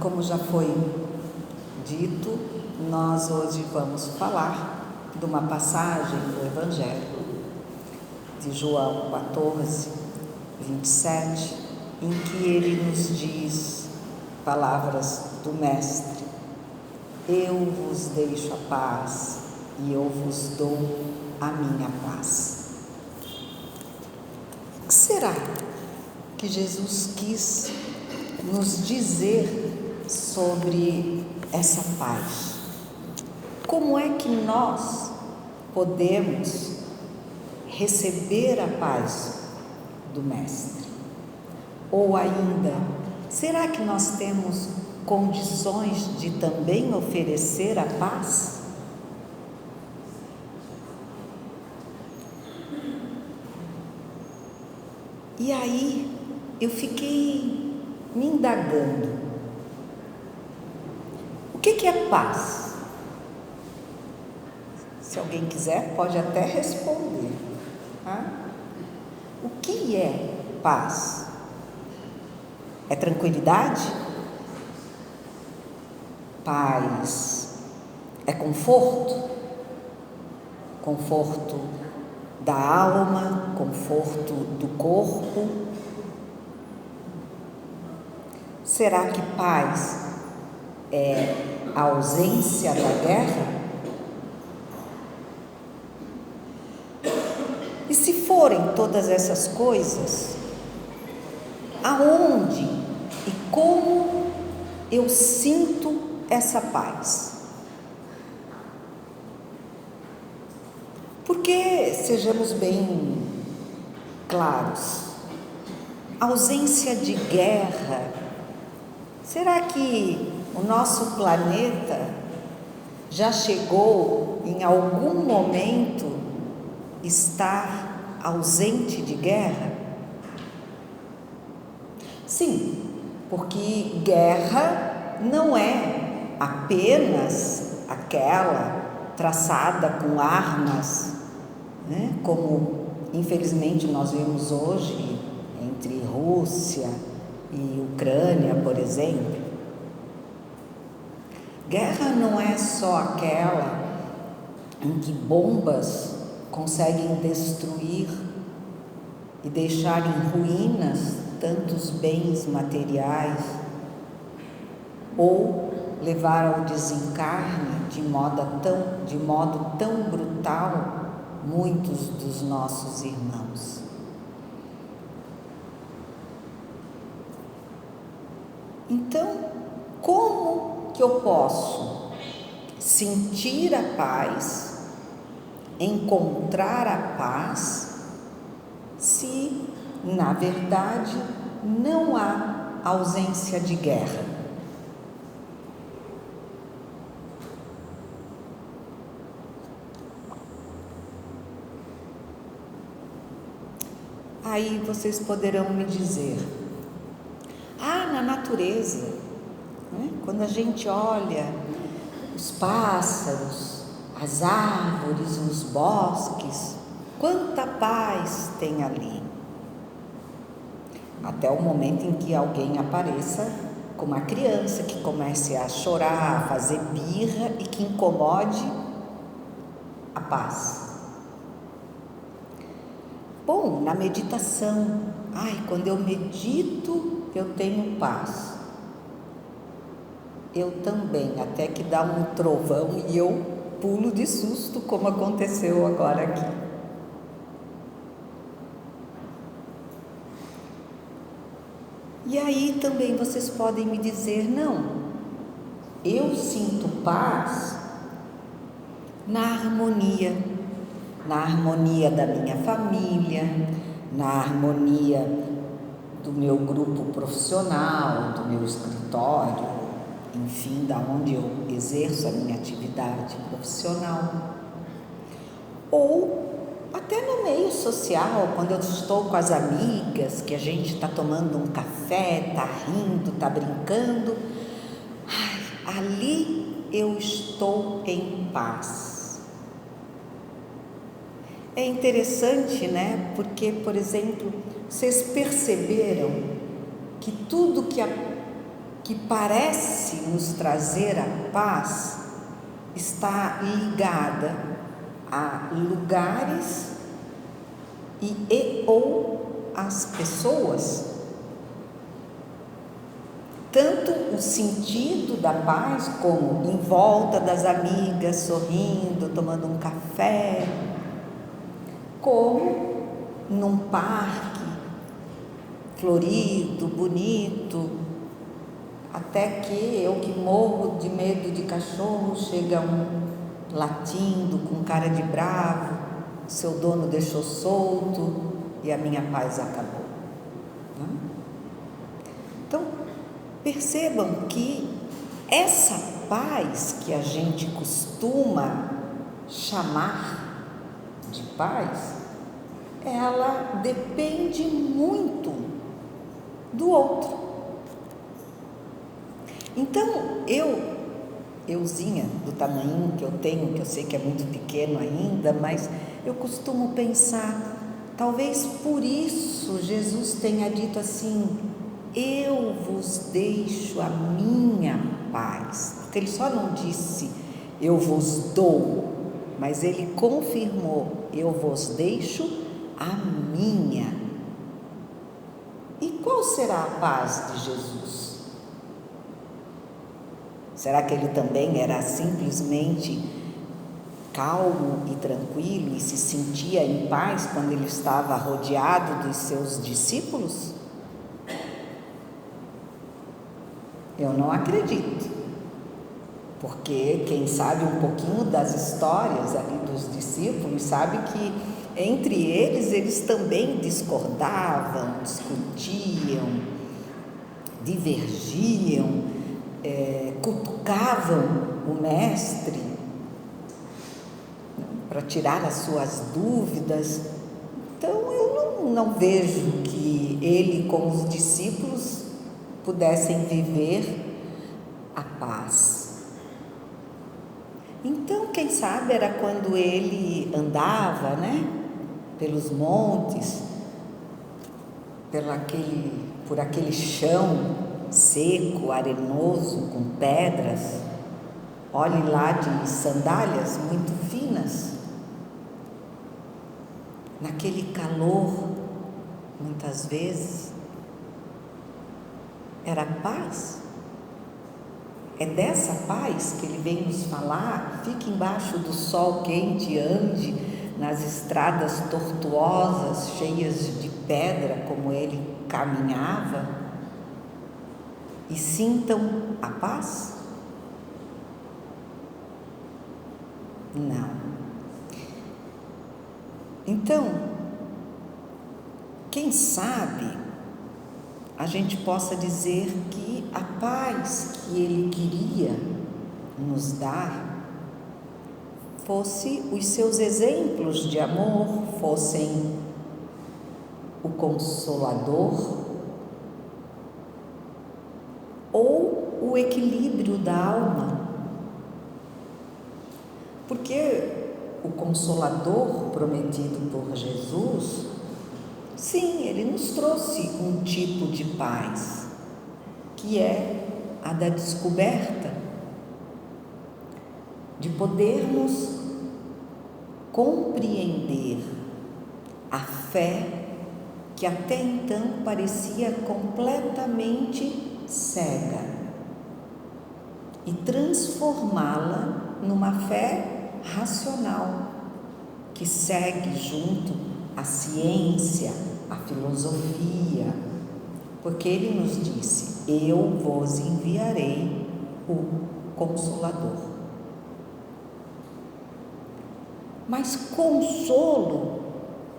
Como já foi dito, nós hoje vamos falar de uma passagem do Evangelho de João 14, 27, em que ele nos diz palavras do Mestre: eu vos deixo a paz e eu vos dou a minha paz. O que será que Jesus quis nos dizer sobre essa paz? Como é que nós podemos receber a paz do Mestre? Ou ainda, será que nós temos condições de também oferecer a paz? E aí eu fiquei me indagando: o que é paz? Se alguém quiser, pode até responder. O que é paz? É tranquilidade? Paz é conforto? Conforto da alma, conforto do corpo? Será que paz é a ausência da guerra? E se forem todas essas coisas, aonde e como eu sinto essa paz? Porque, sejamos bem claros, ausência de guerra, será que o nosso planeta já chegou em algum momento estar ausente de guerra? Sim, porque guerra não é apenas aquela traçada com armas, como infelizmente nós vemos hoje entre Rússia e Ucrânia, por exemplo. Guerra não é só aquela em que bombas conseguem destruir e deixar em ruínas tantos bens materiais, ou levar ao desencarne de modo tão brutal muitos dos nossos irmãos. Então, como que eu posso sentir a paz, encontrar a paz, se, na verdade, não há ausência de guerra? Aí vocês poderão me dizer: na natureza, quando a gente olha os pássaros, as árvores, os bosques, quanta paz tem ali. Até o momento em que alguém apareça com uma criança que comece a chorar, a fazer birra e que incomode a paz. Bom, na meditação, quando eu medito, eu tenho paz. Eu também, até que dá um trovão e eu pulo de susto, como aconteceu agora aqui. E aí também vocês podem me dizer: não, eu sinto paz na harmonia da minha família, na harmonia do meu grupo profissional, do meu escritório, enfim, da onde eu exerço a minha atividade profissional. Ou até no meio social, quando eu estou com as amigas, que a gente está tomando um café, está rindo, está brincando, ali eu estou em paz. É interessante, Porque, por exemplo, vocês perceberam que tudo que parece nos trazer a paz está ligada a lugares ou às pessoas. Tanto o sentido da paz como em volta das amigas, sorrindo, tomando um café, como num parque florido, bonito, até que eu, que morro de medo de cachorro, chega um latindo com cara de bravo, seu dono deixou solto e a minha paz acabou. Então, percebam que essa paz que a gente costuma chamar de paz, ela depende muito do outro. Então, euzinha, do tamanho que eu tenho, que eu sei que é muito pequeno ainda, mas eu costumo pensar, talvez por isso Jesus tenha dito assim: eu vos deixo a minha paz. Porque ele só não disse eu vos dou, mas ele confirmou: eu vos deixo a minha. E qual será a paz de Jesus? Será que ele também era simplesmente calmo e tranquilo e se sentia em paz quando ele estava rodeado dos seus discípulos? Eu não acredito, porque quem sabe um pouquinho das histórias ali dos discípulos sabe que entre eles também discordavam, discutiam, divergiam, cutucavam o mestre para tirar as suas dúvidas. Então eu não vejo que ele com os discípulos pudessem viver a paz. Então, quem sabe era quando ele andava, pelos montes, por aquele chão seco, arenoso, com pedras, olhe lá, de sandálias muito finas, naquele calor, muitas vezes, era paz. É dessa paz que ele vem nos falar. Fique embaixo do sol quente, ande nas estradas tortuosas, cheias de pedra, como ele caminhava, e sintam a paz? Não. Então, quem sabe a gente possa dizer que a paz que ele queria nos dar fosse os seus exemplos de amor, fossem o Consolador ou o equilíbrio da alma. Porque o Consolador prometido por Jesus, sim, ele nos trouxe um tipo de paz, que é a da descoberta, de podermos compreender a fé que até então parecia completamente cega e transformá-la numa fé racional, que segue junto à ciência, à filosofia, porque ele nos disse: eu vos enviarei o Consolador. Mas consolo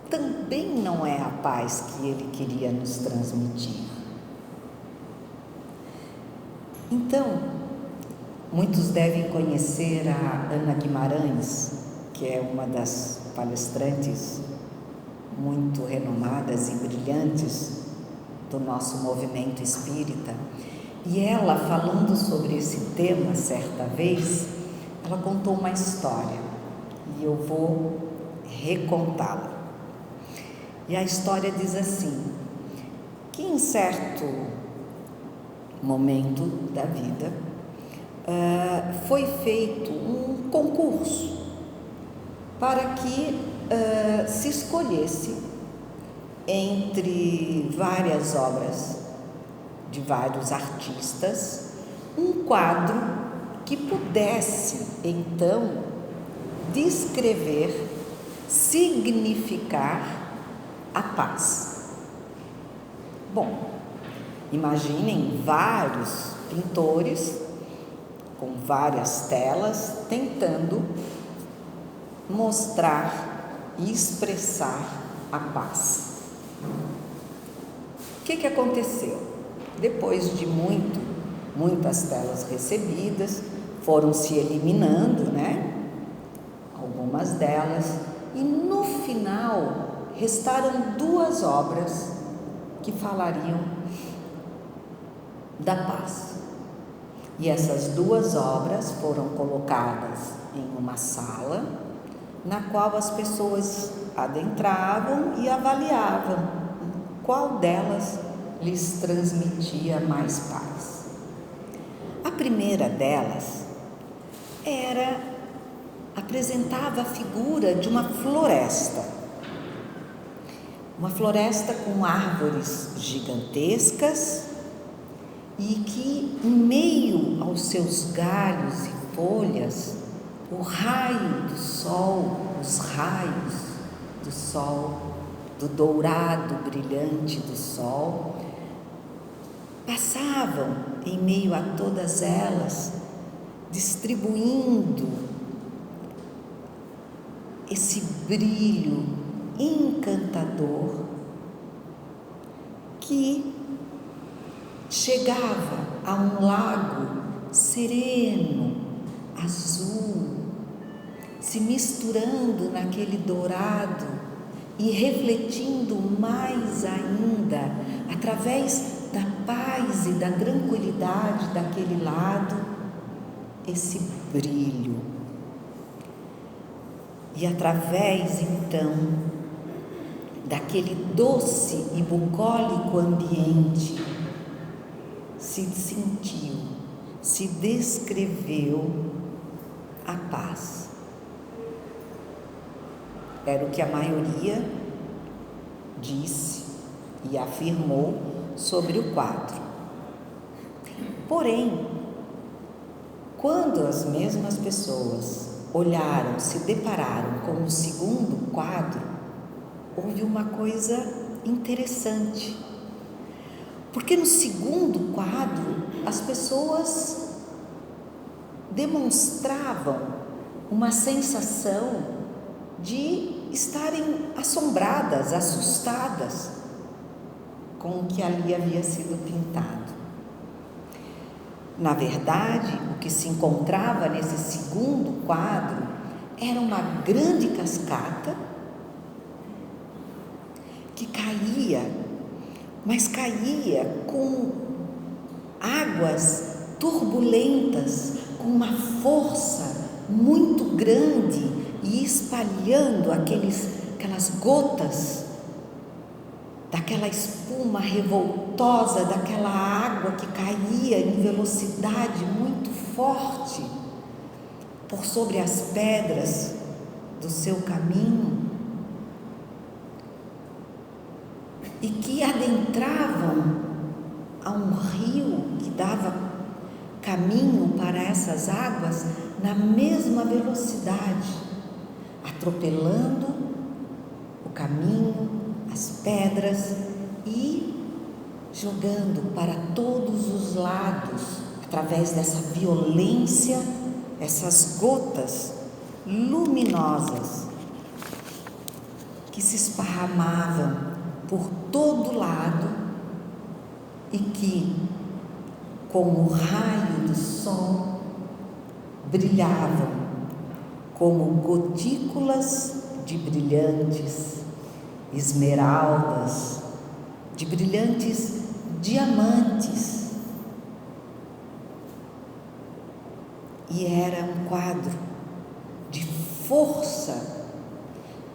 também não é a paz que ele queria nos transmitir. Então, muitos devem conhecer a Ana Guimarães, que é uma das palestrantes muito renomadas e brilhantes do nosso movimento espírita. E ela, falando sobre esse tema certa vez, ela contou uma história e eu vou recontá-la. E a história diz assim, que em certo momento da vida, foi feito um concurso para que se escolhesse entre várias obras de vários artistas um quadro que pudesse então descrever, significar a paz. Bom, imaginem vários pintores com várias telas tentando mostrar e expressar a paz. O que aconteceu? Depois de muitas telas recebidas, foram se eliminando, algumas delas, e no final restaram 2 obras que falariam da paz. E essas 2 obras foram colocadas em uma sala, na qual as pessoas adentravam e avaliavam qual delas lhes transmitia mais paz. A primeira delas apresentava a figura de uma floresta com árvores gigantescas e que, em meio aos seus galhos e folhas, os raios do sol, do dourado brilhante do sol, passavam em meio a todas elas, distribuindo esse brilho encantador que chegava a um lago sereno, azul, se misturando naquele dourado e refletindo mais ainda, através da paz e da tranquilidade daquele lado, esse brilho. E através, então, daquele doce e bucólico ambiente, se sentiu, se descreveu a paz. Era o que a maioria disse e afirmou sobre o quadro. Porém, quando as mesmas pessoas olharam, se depararam com o segundo quadro, houve uma coisa interessante. Porque no segundo quadro, as pessoas demonstravam uma sensação de estarem assombradas, assustadas com o que ali havia sido pintado. Na verdade, o que se encontrava nesse segundo quadro era uma grande cascata que caía, mas caía com águas turbulentas, com uma força muito grande e espalhando aquelas gotas daquela espuma revoltosa, daquela água que caía em velocidade muito forte por sobre as pedras do seu caminho e que adentravam a um rio que dava caminho para essas águas na mesma velocidade, atropelando o caminho, as pedras e jogando para todos os lados, através dessa violência, essas gotas luminosas que se esparramavam por todo lado e que, como o raio do sol, brilhavam como gotículas de brilhantes esmeraldas, de brilhantes diamantes. E era um quadro de força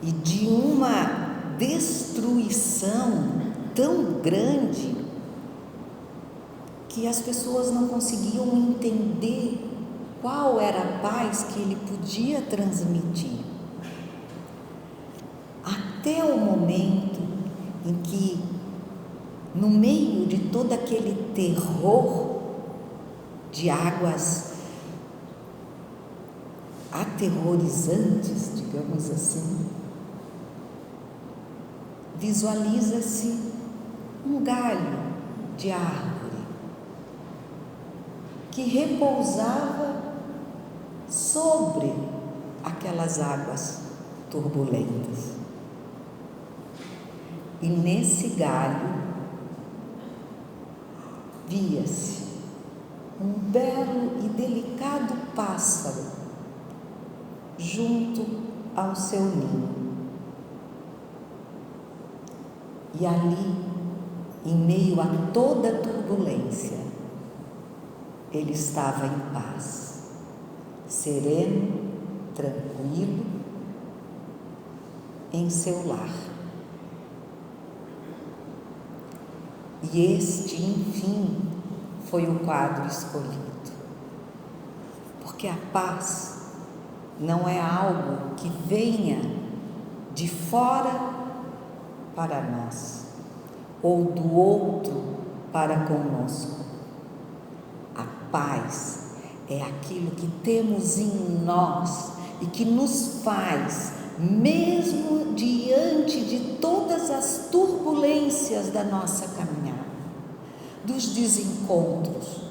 e de uma destruição tão grande que as pessoas não conseguiam entender qual era a paz que ele podia transmitir. Até o momento em que, no meio de todo aquele terror de águas aterrorizantes, digamos assim, visualiza-se um galho de árvore que repousava sobre aquelas águas turbulentas. E nesse galho via-se um belo e delicado pássaro junto ao seu ninho. E ali, em meio a toda a turbulência, ele estava em paz, sereno, tranquilo, em seu lar. E este, enfim, foi o quadro escolhido. Porque a paz não é algo que venha de fora para nós, ou do outro para conosco. A paz é aquilo que temos em nós e que nos faz, mesmo diante de todas as turbulências da nossa caminhada, dos desencontros,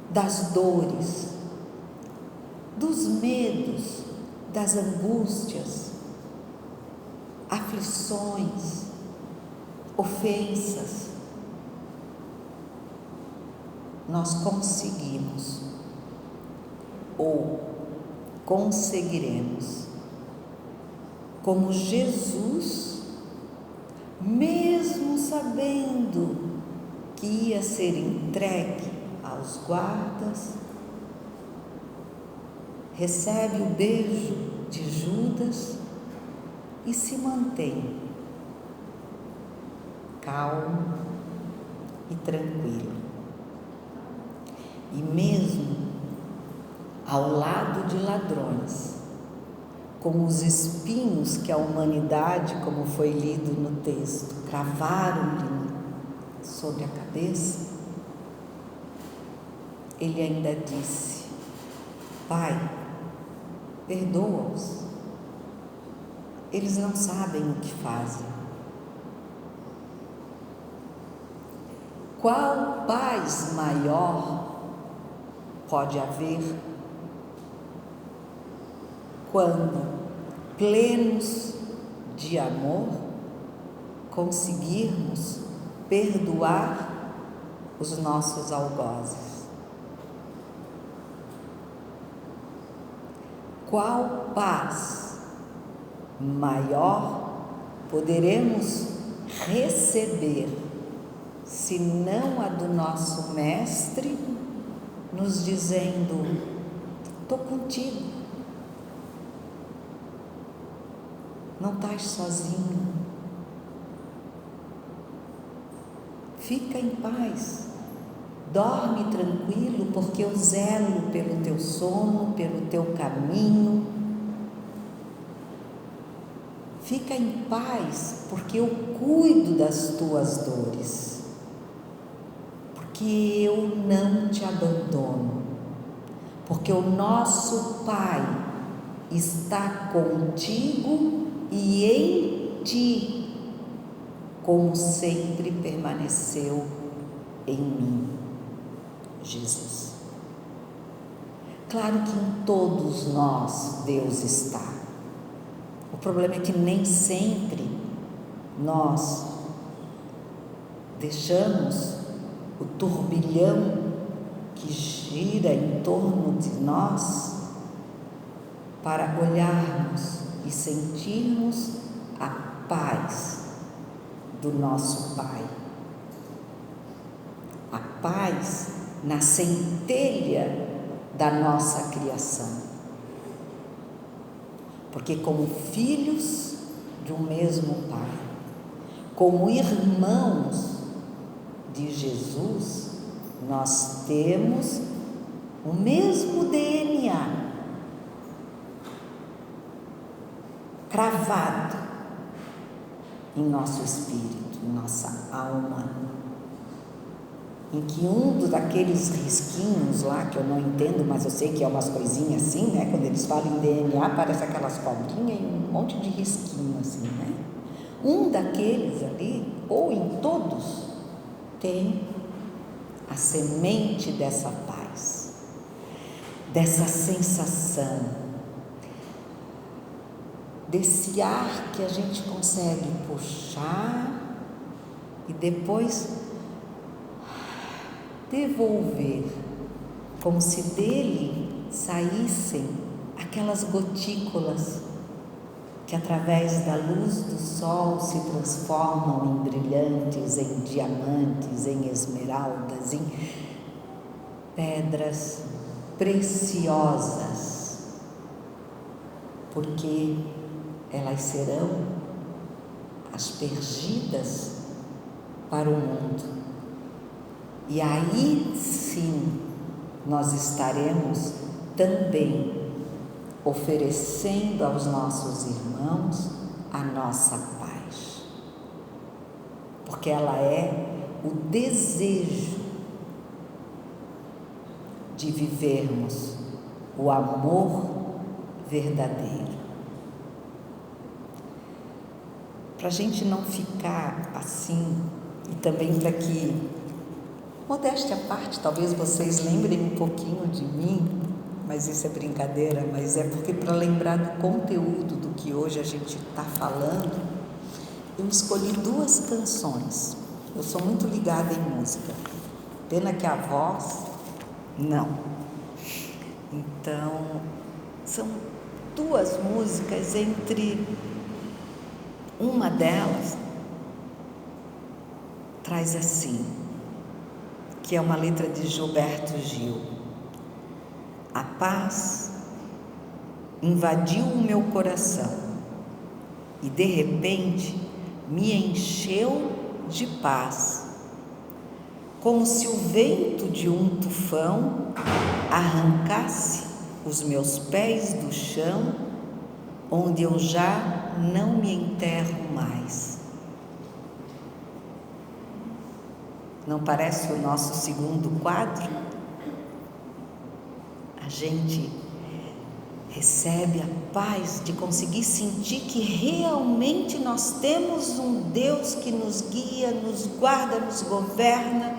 das dores, dos medos, das angústias, aflições, ofensas, nós conseguimos ou conseguiremos, como Jesus, mesmo sabendo que ia ser entregue aos guardas, recebe o beijo de Judas e se mantém calmo e tranquilo. E mesmo ao lado de ladrões, com os espinhos que a humanidade, como foi lido no texto, cravaram-lhe sobre a cabeça, ele ainda disse: Pai, perdoa-os, eles não sabem o que fazem. Qual paz maior pode haver quando, plenos de amor, conseguirmos perdoar os nossos algozes? Qual paz maior poderemos receber, se não a do nosso Mestre, nos dizendo: estou contigo, não estás sozinho, fica em paz, dorme tranquilo, porque eu zelo pelo teu sono, pelo teu caminho. Fica em paz, porque eu cuido das tuas dores, porque eu não te abandono, porque o nosso Pai está contigo e em ti, como sempre permaneceu em mim, Jesus. Claro que em todos nós Deus está. O problema é que nem sempre nós deixamos o turbilhão que gira em torno de nós para olharmos e sentirmos a paz do nosso Pai. A paz na centelha da nossa criação. Porque como filhos de um mesmo Pai, como irmãos de Jesus, nós temos o mesmo DNA cravado em nosso espírito, em nossa alma, em que um daqueles risquinhos lá, que eu não entendo, mas eu sei que é umas coisinhas assim, né? Quando eles falam em DNA, parece aquelas cobrinhas e um monte de risquinho assim, né? Um daqueles ali, ou em todos, tem a semente dessa paz, dessa sensação, desse ar que a gente consegue puxar e depois devolver, como se dele saíssem aquelas gotículas que através da luz do sol se transformam em brilhantes, em diamantes, em esmeraldas, em pedras preciosas, porque elas serão aspergidas para o mundo. E aí sim nós estaremos também oferecendo aos nossos irmãos a nossa paz, porque ela é o desejo de vivermos o amor verdadeiro. Para a gente não ficar assim, e também para que, modéstia à parte, talvez vocês lembrem um pouquinho de mim, mas isso é brincadeira, mas é porque para lembrar do conteúdo do que hoje a gente está falando, eu escolhi 2 canções. Eu sou muito ligada em música, pena que a voz, não. Então, são 2 músicas, entre uma delas traz assim, que é uma letra de Gilberto Gil. A paz invadiu o meu coração e de repente me encheu de paz, como se o vento de um tufão arrancasse os meus pés do chão, onde eu já não me enterro mais. Não parece o nosso segundo quadro? A gente recebe a paz de conseguir sentir que realmente nós temos um Deus que nos guia, nos guarda, nos governa.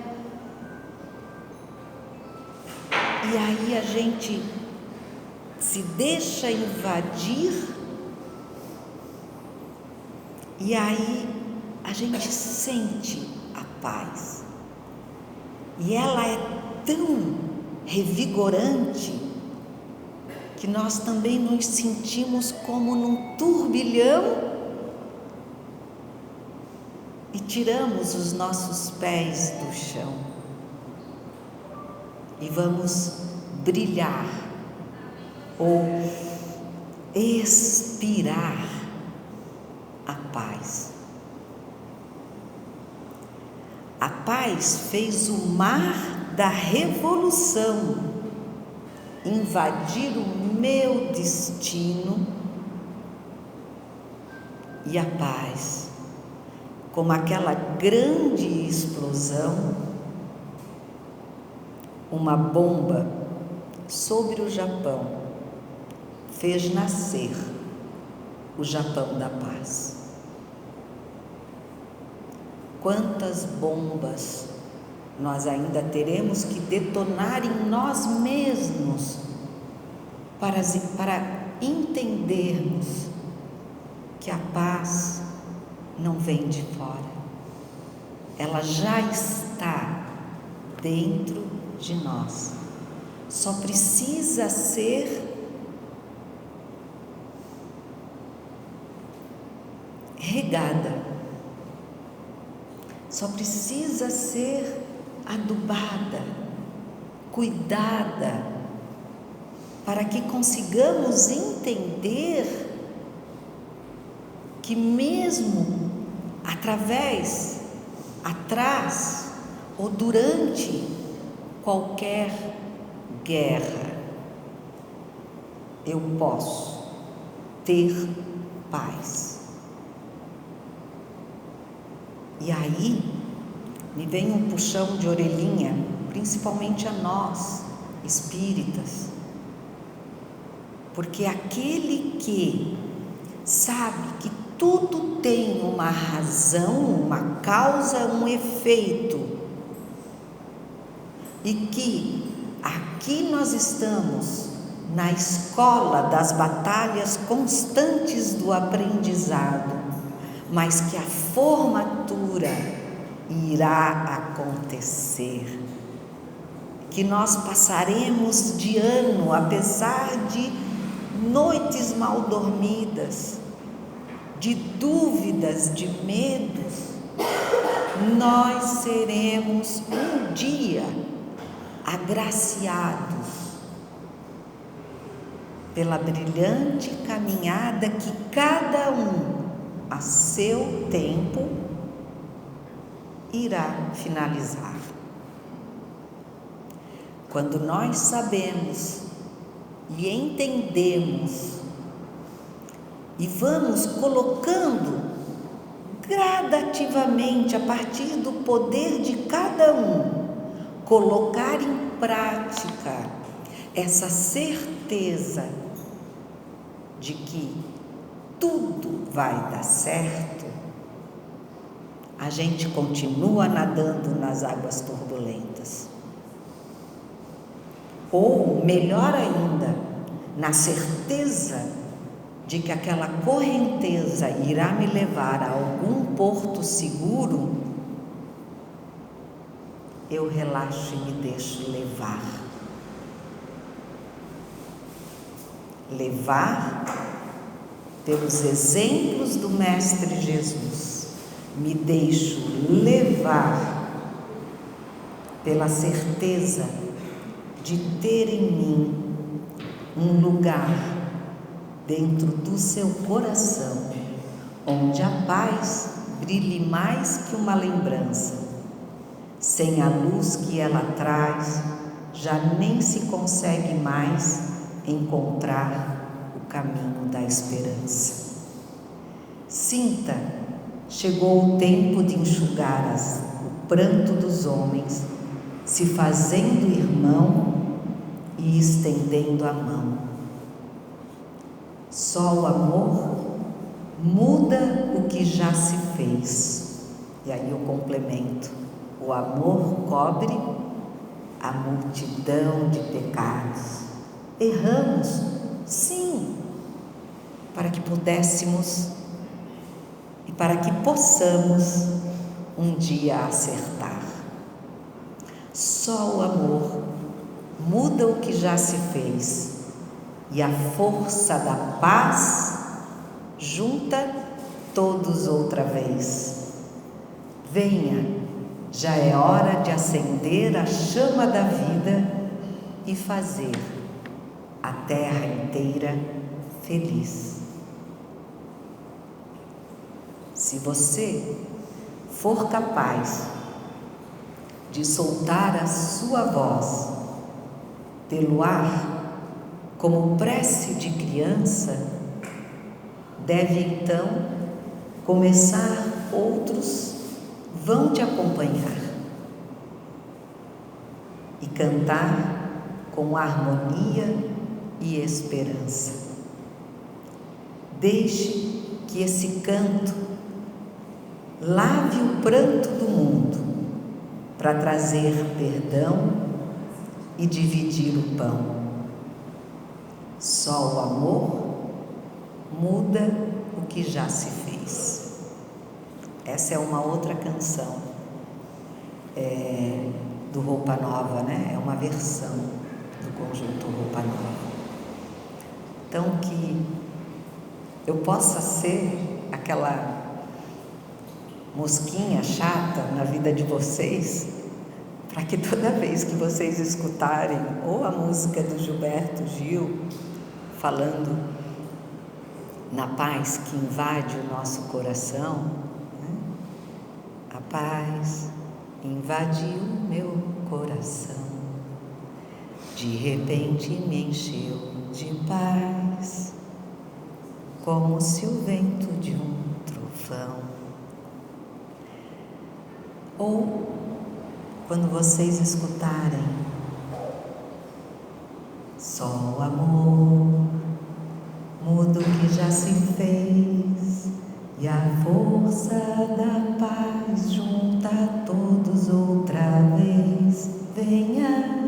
E aí a gente se deixa invadir, e aí a gente sente a paz. E ela é tão revigorante que nós também nos sentimos como num turbilhão e tiramos os nossos pés do chão e vamos brilhar ou expirar a paz. A paz fez o mar da revolução invadir o meu destino, e a paz, como aquela grande explosão, uma bomba sobre o Japão, fez nascer o Japão da paz. Quantas bombas nós ainda teremos que detonar em nós mesmos para entendermos que a paz não vem de fora, ela já está dentro de nós, só precisa ser regada, só precisa ser adubada, cuidada, para que consigamos entender que mesmo através, atrás ou durante qualquer guerra, eu posso ter paz. E aí me vem um puxão de orelhinha, principalmente a nós, espíritas, porque aquele que sabe que tudo tem uma razão, uma causa, um efeito, e que aqui nós estamos na escola das batalhas constantes do aprendizado, mas que a formatura irá acontecer, que nós passaremos de ano, apesar de noites mal dormidas, de dúvidas, de medos, nós seremos um dia agraciados pela brilhante caminhada que cada um, a seu tempo, irá finalizar. Quando nós sabemos e entendemos e vamos colocando gradativamente, a partir do poder de cada um, colocar em prática essa certeza de que tudo vai dar certo, a gente continua nadando nas águas turbulentas. Ou, melhor ainda, na certeza de que aquela correnteza irá me levar a algum porto seguro, eu relaxo e me deixo levar. Levar pelos exemplos do Mestre Jesus, me deixo levar pela certeza de ter em mim um lugar dentro do seu coração, onde a paz brilhe mais que uma lembrança. Sem a luz que ela traz, já nem se consegue mais encontrar o caminho da esperança. Sinta, chegou o tempo de enxugar o pranto dos homens, se fazendo irmão e estendendo a mão. Só o amor muda o que já se fez. E aí eu complemento: o amor cobre a multidão de pecados. Erramos, sim, para que pudéssemos e para que possamos um dia acertar. Só o amor muda o que já se fez, e a força da paz junta todos outra vez. Venha, já é hora de acender a chama da vida e fazer a terra inteira feliz. Se você for capaz de soltar a sua voz pelo ar, como prece de criança, deve então começar, outros vão te acompanhar e cantar com harmonia e esperança. Deixe que esse canto lave o pranto do mundo para trazer perdão e dividir o pão. Só o amor muda o que já se fez. Essa é uma outra canção do Roupa Nova, né? É uma versão do conjunto Roupa Nova. Então, que eu possa ser aquela mosquinha chata na vida de vocês, para que toda vez que vocês escutarem ou a música do Gilberto Gil falando na paz que invade o nosso coração, né? A paz invadiu meu coração, de repente me encheu de paz, como se o vento de um trovão. Ou quando vocês escutarem: só o amor muda o que já se fez, e a força da paz junta a todos outra vez. Venha,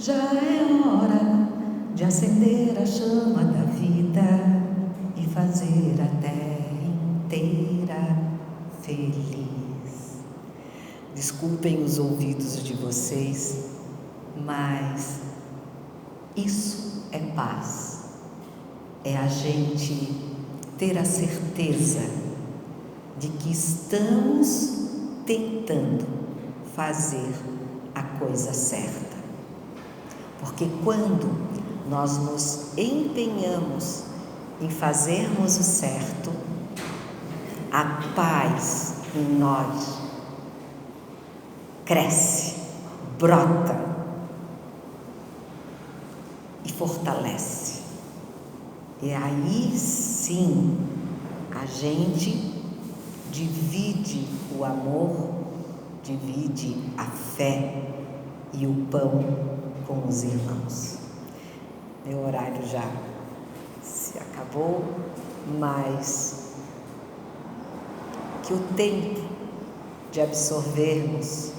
já é hora de acender a chama da vida e fazer a terra inteira feliz. Desculpem os ouvidos de vocês, mas isso é paz. É a gente ter a certeza de que estamos tentando fazer a coisa certa. Porque quando nós nos empenhamos em fazermos o certo, a paz em nós cresce, brota e fortalece. E aí sim a gente divide o amor, divide a fé e o pão com os irmãos. Meu horário já se acabou, mas que o tempo de absorvermos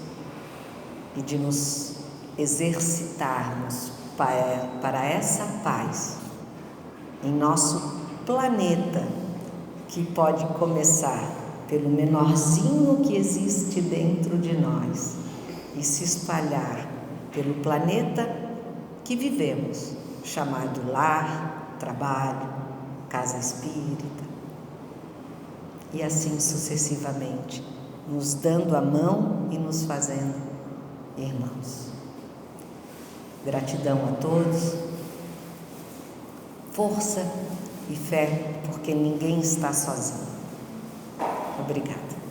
e de nos exercitarmos para essa paz em nosso planeta, que pode começar pelo menorzinho que existe dentro de nós e se espalhar pelo planeta que vivemos, chamado lar, trabalho, casa espírita, e assim sucessivamente, nos dando a mão e nos fazendo irmãos. Gratidão a todos, força e fé, porque ninguém está sozinho. Obrigada.